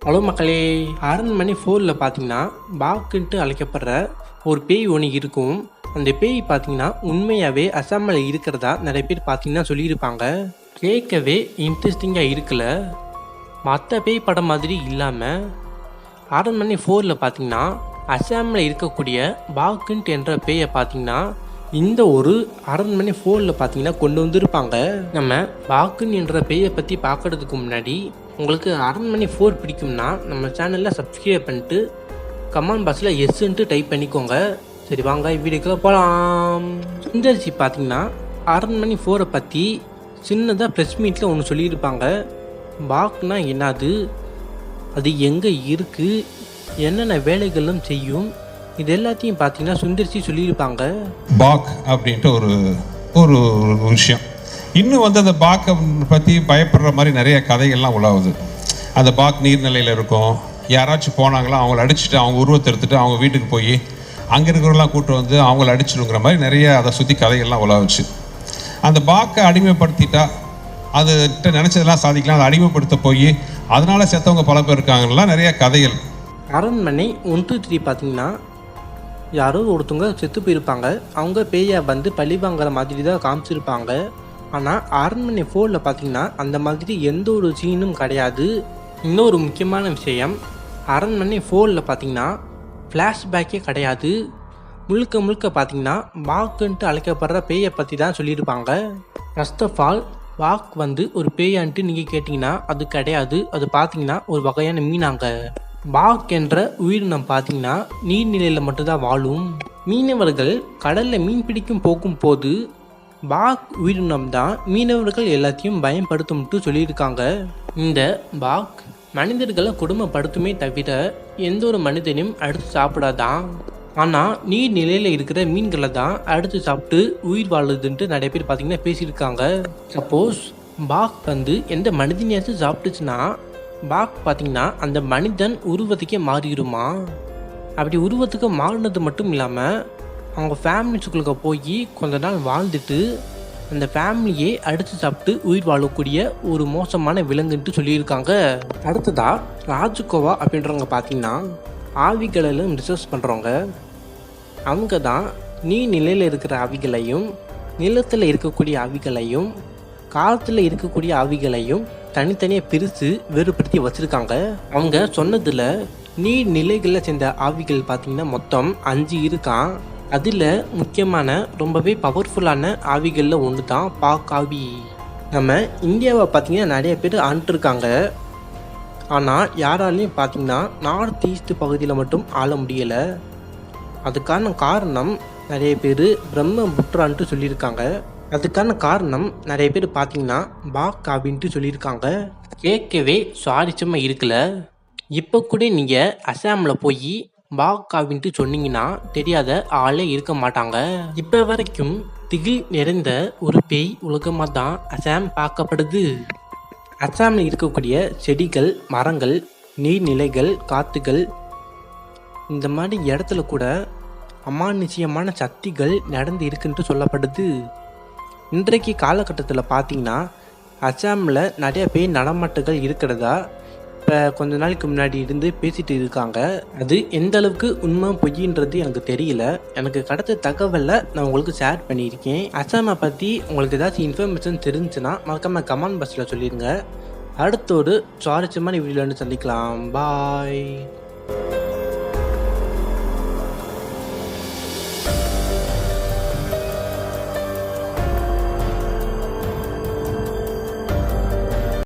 Hello மக்களே, அரண்மனை 4ல் பார்த்தீங்கன்னா பாக்குன்ட்டு அழைக்கப்படுற ஒரு பேய் ஒன்று இருக்கும். அந்த பேய் பார்த்தீங்கன்னா உண்மையாகவே அசாமில் இருக்கிறதா நிறைய பேர் பார்த்தீங்கன்னா சொல்லியிருப்பாங்க. கேட்கவே இன்ட்ரெஸ்டிங்காக இருக்குல்ல. மற்ற பேய் படம் மாதிரி இல்லாமல் அரண்மனை 4ல் பார்த்தீங்கன்னா அசாமில் இருக்கக்கூடிய பாக்குன்ட்டு என்ற பேயை பார்த்தீங்கன்னா இந்த ஒரு அரண்மனை 4ல் பார்த்தீங்கன்னா கொண்டு வந்திருப்பாங்க. நம்ம பாக்குன் என்ற பேயை பற்றி பார்க்கறதுக்கு முன்னாடி உங்களுக்கு அரண்மனை 4 பிடிக்கும்னா நம்ம சேனலில் சப்ஸ்கிரைப் பண்ணிட்டு கமெண்ட் பாக்ஸில் எஸ்ன்ட்டு டைப் பண்ணிக்கோங்க. சரி வாங்க வீடியோக்குள்ள போகலாம். சுந்தர்சி பார்த்தீங்கன்னா அரண்மனை 4 பற்றி சின்னதாக ப்ரெஸ் மீட்டில் ஒன்று சொல்லியிருப்பாங்க. பாக்னா என்னது, அது எங்கே இருக்குது, என்னென்ன வேலைகளும் செய்யும், இது எல்லாத்தையும் பார்த்தீங்கன்னா சுந்தர்சி சொல்லியிருப்பாங்க. பாக் அப்படின்ட்டு ஒரு விஷயம். இன்னும் அந்த பாக்கை பற்றி பயப்படுற மாதிரி நிறைய கதைகள்லாம் உலாவுது. அந்த பாக் நீர்நிலையில் இருக்கும், யாராச்சும் போனாங்களோ அவங்கள அடிச்சுட்டு அவங்க உருவத்தை எடுத்துகிட்டு அவங்க வீட்டுக்கு போய் அங்கே இருக்கிறவங்களாம் கூட்டு வந்து அவங்கள அடிச்சிடுங்கிற மாதிரி நிறைய அதை சுற்றி கதைகள்லாம் உலாவுச்சு. அந்த பாக்கை அடிமைப்படுத்திட்டா அதுகிட்ட நினச்சதெல்லாம் சாதிக்கலாம், அதை அடிமைப்படுத்த போய் அதனால் செத்தவங்க பல பேர் இருக்காங்கலாம் நிறைய கதைகள். அரண்மனை 1, 2, 3 பார்த்தீங்கன்னா யாரோ ஒருத்தவங்க செத்து போயிருப்பாங்க. அவங்க பேயை வந்து பழி வாங்குற மாதிரி தான் காமிச்சிருப்பாங்க. ஆனால் அரண்மனை 4ல் பார்த்தீங்கன்னா அந்த மாதிரி எந்த ஒரு சீனும் கிடையாது. இன்னொரு முக்கியமான விஷயம், அரண்மனை 4ல் பார்த்தீங்கன்னா ஃப்ளாஷ்பேக்கே கிடையாது. முழுக்க முழுக்க பார்த்தீங்கன்னா பாக்குன்ட்டு அழைக்கப்படுற பேயை பற்றி தான் சொல்லியிருப்பாங்க. ஃபர்ஸ்ட் ஆஃப் ஆல் பாக் வந்து ஒரு பேயான்ட்டு நீங்கள் கேட்டிங்கன்னா அது கிடையாது. அது பார்த்தீங்கன்னா ஒரு வகையான மீனாங்க. பாக் என்ற உயிரினம் பார்த்தீங்கன்னா நீர்நிலையில் மட்டும்தான் வாழும். மீனவர்கள் கடலில் மீன் பிடிக்கும் போகும்போது பாக் உயிரினம் தான் மீனவர்கள் எல்லாத்தையும் பயன்படுத்தும்ட்டு சொல்லியிருக்காங்க. இந்த பாக் மனிதர்களை கொடுமைப்படுத்துமே தவிர எந்த ஒரு மனிதனையும் அடுத்து சாப்பிடாதான். ஆனால் நீர்நிலையில் இருக்கிற மீன்களை தான் அடுத்து சாப்பிட்டு உயிர் வாழுதுன்ட்டு நிறைய பேர் பார்த்தீங்கன்னா பேசியிருக்காங்க. சப்போஸ் பாக் வந்து எந்த மனிதனையாச்சும் சாப்பிட்டுச்சுன்னா பாக் பார்த்தீங்கன்னா அந்த மனிதன் உருவத்துக்கே மாறிடுமா. அப்படி உருவத்துக்கு மாறினது மட்டும் இல்லாமல் அவங்க ஃபேமிலிஸுக்குள்ள போய் கொஞ்ச நாள் வாழ்ந்துட்டு அந்த ஃபேமிலியே அடித்து சாப்பிட்டு உயிர் வாழக்கூடிய ஒரு மோசமான விலங்குன்ட்டு சொல்லியிருக்காங்க. அடுத்ததாக ராஜுகோவா அப்படின்றவங்க பார்த்தீங்கன்னா ஆவிகளெல்லாம் ரிசர்ச் பண்ணுறவங்க. அவங்க தான் நீர்நிலையில் இருக்கிற ஆவிகளையும் நிலத்தில் இருக்கக்கூடிய ஆவிகளையும் காலத்தில் இருக்கக்கூடிய ஆவிகளையும் தனித்தனியாக பிரித்து வேறுபடுத்தி வச்சுருக்காங்க. அவங்க சொன்னதில் நீர்நிலைகளில் சேர்ந்த ஆவிகள் பார்த்திங்கன்னா மொத்தம் 5 இருக்கான். அதில் முக்கியமான ரொம்பவே பவர்ஃபுல்லான ஆவிகளில் ஒன்று தான் பாக் ஆவி. நம்ம இந்தியாவை பார்த்திங்கன்னா நிறைய பேர் ஆண்டுருக்காங்க. ஆனால் யாராலையும் பார்த்திங்கன்னா நார்த் ஈஸ்ட் பகுதியில் மட்டும் ஆள முடியலை. அதுக்கான காரணம் நிறைய பேர் பிரம்மபுத்திரான்ட்டு சொல்லியிருக்காங்க. அதுக்கான காரணம் நிறைய பேர் பார்த்தீங்கன்னா பாக் ஆவின்ட்டு சொல்லியிருக்காங்க. கேட்கவே சுவாரஸ்யமாக இருக்குல்ல. இப்போ கூட நீங்கள் அசாமில் போய் பாக் ஆவின்ட்டு சொன்னீங்கன்னா தெரியாத ஆளே இருக்க மாட்டாங்க. இப்போ வரைக்கும் திகில் நிறைந்த ஒரு பேய் உலகமாக தான் அசாம் பார்க்கப்படுது. அசாமில் இருக்கக்கூடிய செடிகள், மரங்கள், நீர்நிலைகள், காற்றுகள், இந்த மாதிரி இடத்துல கூட அமானுஷ்யமான சக்திகள் நடந்து இருக்குன்ட்டு சொல்லப்படுது. இன்றைக்கு காலகட்டத்தில் பார்த்தீங்கன்னா அசாமில் நிறைய பேய் நடமாட்டங்கள் இருக்கிறதா இப்போ கொஞ்ச நாளைக்கு முன்னாடி இருந்து பேசிகிட்டு இருக்காங்க. அது எந்த அளவுக்கு உண்மை பொய்ன்றது எனக்கு தெரியல. எனக்கு கிடைச்ச தகவலை நான் உங்களுக்கு ஷேர் பண்ணியிருக்கேன். அசாமை பற்றி உங்களுக்கு ஏதாச்சும் இன்ஃபர்மேஷன் தெரிஞ்சுன்னா மறக்காம கமெண்ட் பாக்ஸில் சொல்லிடுங்க. அடுத்த ஒரு சுவாரஸ்யமான வீடியோவில் சந்திக்கலாம். பாய்.